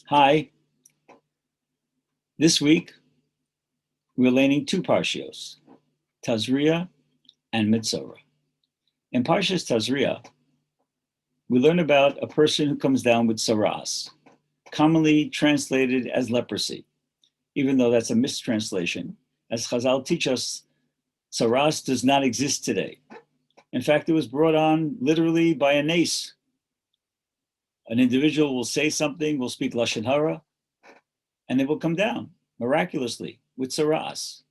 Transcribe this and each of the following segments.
Hi. This week, we're learning two parshios, Tazria and Metzorah. In Parshas Tazria, we learn about a person who comes down with Shmiras, commonly translated as leprosy, even though that's a mistranslation. As Chazal teach us, Shmiras does not exist today. In fact, it was brought on literally by a nace. An individual will say something, will speak Lashon Hara, and they will come down miraculously with Shmiras.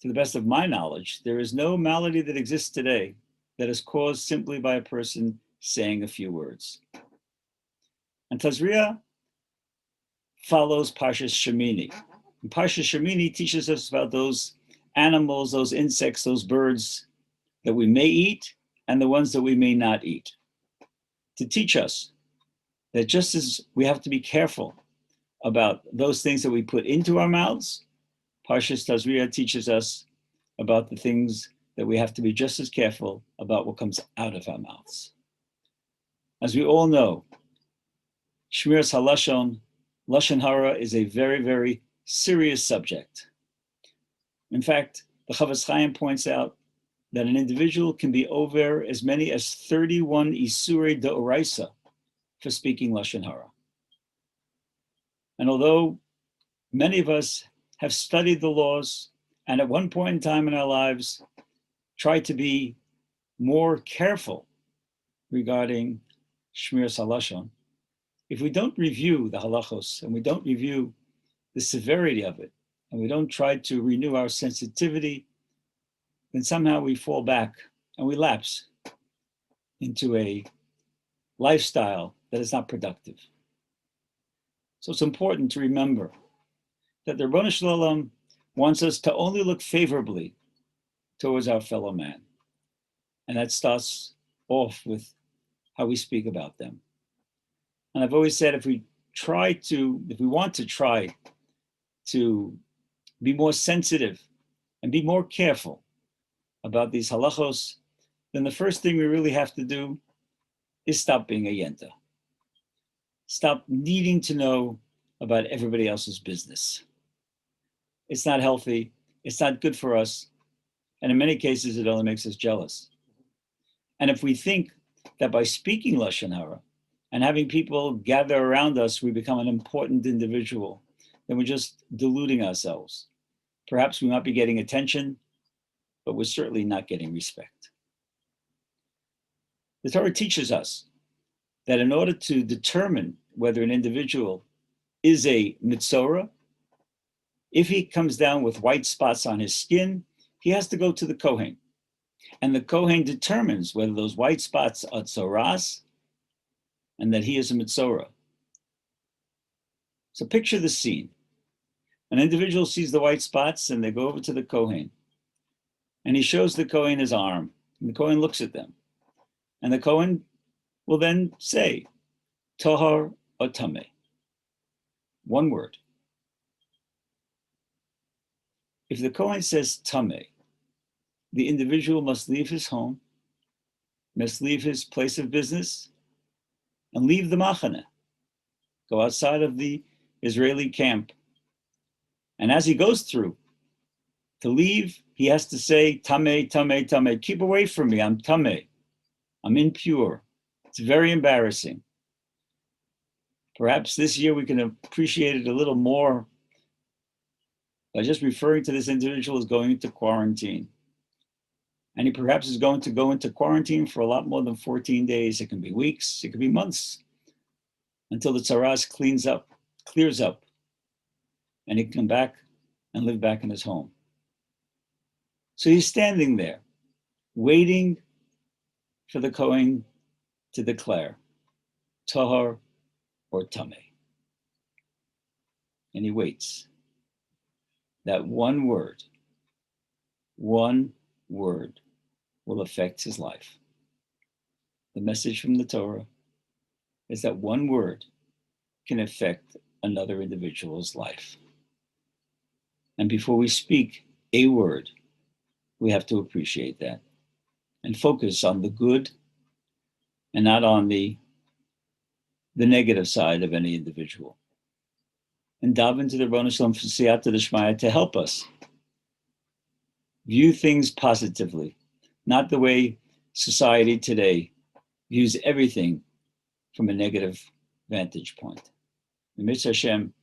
To the best of my knowledge, there is no malady that exists today that is caused simply by a person saying a few words. And Tazria follows Parshas Shemini. And Parshas Shemini teaches us about those animals, those insects, those birds that we may eat and the ones that we may not eat. To teach us that just as we have to be careful about those things that we put into our mouths, Parshas Tazria teaches us about the things that we have to be just as careful about what comes out of our mouths. As we all know, Shmiras Halashon, Lashon Hara is a very, very serious subject. In fact, the Chafetz Chaim points out that an individual can be over as many as 31 Isurei D'Oraisa for speaking Lashon Hara. And although many of us have studied the laws and at one point in time in our lives tried to be more careful regarding Shmiras Halashon, if we don't review the halachos and we don't review the severity of it, and we don't try to renew our sensitivity, then somehow we fall back and we lapse into a lifestyle that is not productive. So it's important to remember that the Ribbono Shel Olam wants us to only look favorably towards our fellow man. And that starts off with how we speak about them. And I've always said, if we want to try to be more sensitive and be more careful about these halachos, then the first thing we really have to do is stop being a yenta. Stop needing to know about everybody else's business. It's not healthy, it's not good for us, and in many cases, it only makes us jealous. And if we think that by speaking Lashon Hara and having people gather around us, we become an important individual, then we're just deluding ourselves. Perhaps we might be getting attention, but we're certainly not getting respect. The Torah teaches us that in order to determine whether an individual is a Metzorah, if he comes down with white spots on his skin, he has to go to the Kohen. And the Kohen determines whether those white spots are tzoras and that he is a Metzorah. So picture the scene. An individual sees the white spots and they go over to the Kohen. And he shows the Kohen his arm. And the Kohen looks at them. And the Kohen will then say, Tohar or Tameh. One word. If the Kohen says Tameh, the individual must leave his home, must leave his place of business, and leave the machane, go outside of the Israeli camp. And as he goes through, to leave, he has to say, Tameh, Tameh, Tameh, keep away from me, I'm Tameh, I'm impure. It's very embarrassing. Perhaps this year we can appreciate it a little more by just referring to this individual as going into quarantine. And he perhaps is going to go into quarantine for a lot more than 14 days. It can be weeks, it could be months, until the tzaras clears up, and he can come back and live back in his home. So he's standing there, waiting for the Kohen to declare, Tahor or Tameh. And he waits. That one word will affect his life. The message from the Torah is that one word can affect another individual's life. And before we speak a word, we have to appreciate that and focus on the good and not on the the negative side of any individual. And daven to the Ribbono Shel Olam for Siyata D'Shmaya to help us view things positively, not the way society today views everything from a negative vantage point. In Mitzvah Hashem,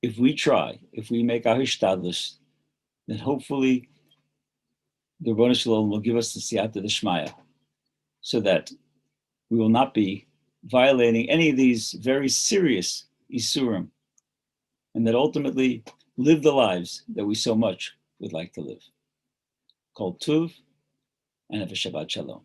if we try, if we make our hishtadlus, then hopefully the Ribbono Shel Olam will give us the Siyata D'Shmaya so that we will not be violating any of these very serious Isurim, and that ultimately live the lives that we so much would like to live. Kol Tuv, and have a Shabbat Shalom.